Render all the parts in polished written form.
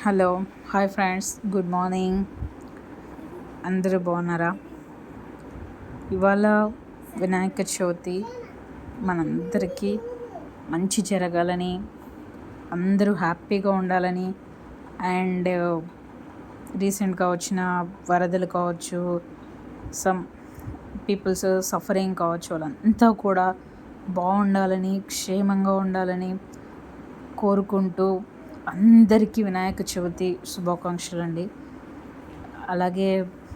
Hello, hi friends, good morning. అందరూ బాగున్నారా? ఇవాళ వినాయక చవితి మనందరికీ మంచి జరగాలని, అందరూ హ్యాపీగా ఉండాలని, అండ్ రీసెంట్గా వచ్చిన వరదలు కావచ్చు, సమ్ పీపుల్స్ సఫరింగ్ కావచ్చు, వాళ్ళంతా కూడా బాగుండాలని, క్షేమంగా ఉండాలని కోరుకుంటూ అందరికీ వినాయక చవితి శుభాకాంక్షలు అండి. అలాగే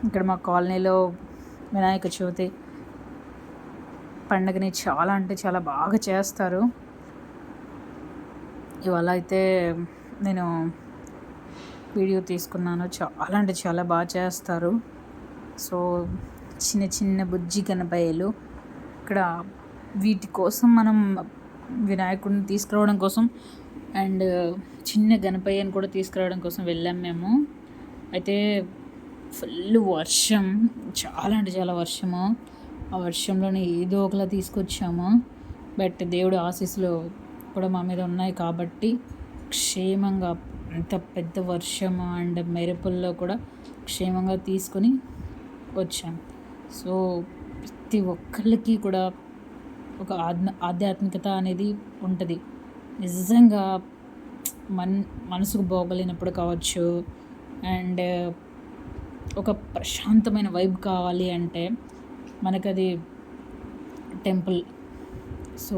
ఇక్కడ మా కాలనీలో వినాయక చవితి పండుగని చాలా అంటే చాలా బాగా చేస్తారు. ఇవాళ అయితే నేను వీడియో తీసుకున్నాను. చాలా అంటే చాలా బాగా చేస్తారు. సో చిన్న చిన్న బుజ్జి గణపయ్యలు ఇక్కడ వీటి కోసం మనం వినాయకుడిని తీసుకురావడం కోసం అండ్ చిన్న గణపయ్యను కూడా తీసుకురావడం కోసం వెళ్ళాం మేము. అయితే ఫుల్ వర్షం, చాలా అంటే చాలా వర్షము. ఆ వర్షంలోనే ఏదో ఒకలా తీసుకొచ్చాము. బట్ దేవుడు ఆశీస్సులు కూడా మా మీద ఉన్నాయి కాబట్టి క్షేమంగా, అంత పెద్ద వర్షము అండ్ మెరుపుల్లో కూడా క్షేమంగా తీసుకొని వచ్చాం. సో ప్రతి ఒక్కళ్ళకి కూడా ఒక ఆధ్యాత్మికత అనేది ఉంటుంది. నిజంగా మనసుకు బాగోలేనప్పుడు కావచ్చు, అండ్ ఒక ప్రశాంతమైన వైబ్ కావాలి అంటే మనకది టెంపుల్. సో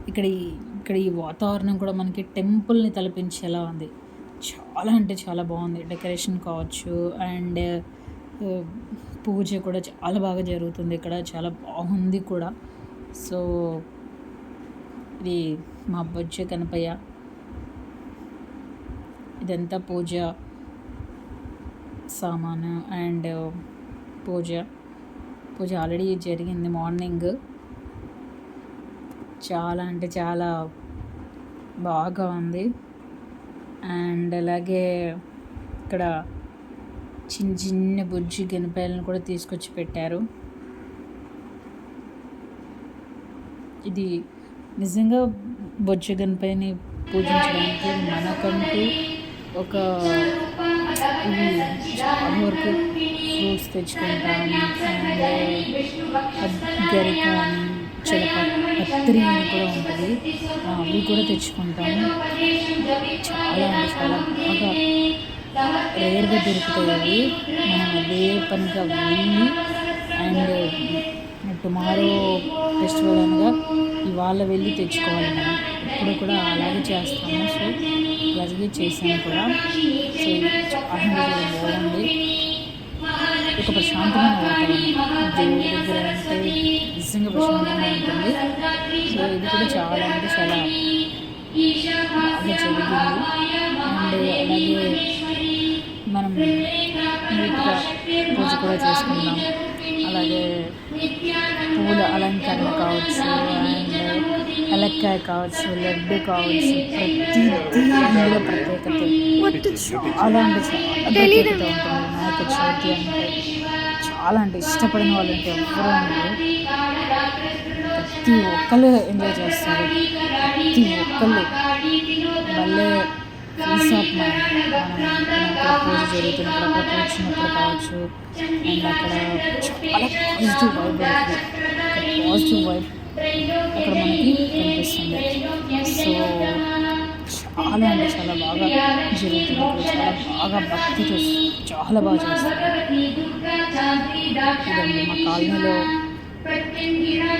ఇక్కడ ఈ వాతావరణం కూడా మనకి టెంపుల్ని తలపించేలా ఉంది. చాలా అంటే చాలా బాగుంది. డెకరేషన్ కావచ్చు, అండ్ పూజ కూడా చాలా బాగా జరుగుతుంది ఇక్కడ, చాలా బాగుంది కూడా. సో ఇది మా బొజ్జ గణపయ్య. ఇదంతా పూజ సామాను అండ్ పూజ ఆల్రెడీ జరిగింది మార్నింగ్. చాలా అంటే చాలా బాగా ఉంది. అండ్ అలాగే ఇక్కడ చిన్న చిన్న బుజ్జి గణపయ్యలను కూడా తీసుకొచ్చి పెట్టారు. ఇది నిజంగా బొజ్జ గణపయ్యని పూజించడానికి మనకంటూ ఒక ఇవి చాలా వరకు ఫ్రూట్స్ తెచ్చుకుంటాం, అండ్ గరిక అని పత్రి అని కూడా ఉంటుంది, అవి కూడా తెచ్చుకుంటాము. చాలా అంటే చాలా బాగా రేర్గా దొరుకుతాయి అవి. మనం అదే పనిగా వెళ్ళి అండ్ టుమారో ఫెస్టివల్ అనగా ఇవాళ వెళ్ళి తెచ్చుకోవాలి. మనం ఇప్పుడు కూడా అలాగే చేస్తాము. సో అలాగే చేసాము కూడా. సో చాలా బాగుంది. ఒక ప్రశాంతమైన వాతావరణం దేవుడి దగ్గర అంటే నిజంగా ప్రశాంతంగా ఉంటుంది. సో ఇది కూడా చాలా అంటే చాలా బాగా జరిగింది. అండ్ అలాగే మనం నీట్గా పూజ కూడా చేసుకుందాం. అలాగే పూల అలంకరణ కావచ్చు, అండ్ ఎలక్కాయ కావచ్చు, లడ్డు కావచ్చు, ప్రతిదీ ఇందులో ప్రత్యేకత చాలా అంటే చాలా ప్రత్యేకత ఉంటుంది. వినాయక చవితి అంటే చాలా అంటే ఇష్టపడిన వాళ్ళు అంటే ఎవ్వరూ ఉండరు. ప్రతి ఒక్కళ్ళు ఎంజాయ్ చేస్తారు. ప్రతి ఒక్కళ్ళు భలే పీస్ ఆఫ్ మైండ్. మనం పూజ జరుగుతున్నప్పుడు, అక్కడ కూర్చున్నప్పుడు కావచ్చు, అండ్ అక్కడ చాలా పాజిటివ్ వైబ్ ఉంటుంది. పాజిటివ్ వైబ్ అక్కడ మనకి కనిపిస్తుంది. సో చాలా అంటే చాలా బాగా జరుగుతుంది. చాలా బాగా భక్తితో చాలా బాగా చేస్తారు. ఇదండి మా కాలనీలో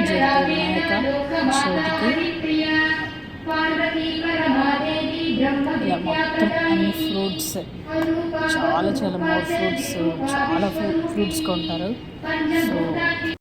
జరిగే వినాయక చవితికి ఇలా మొత్తం అన్ని ఫ్రూట్స్, చాలా చాలా మోర్ ఫ్రూట్స్, చాలా ఫ్రూట్స్ కొంటారు. సో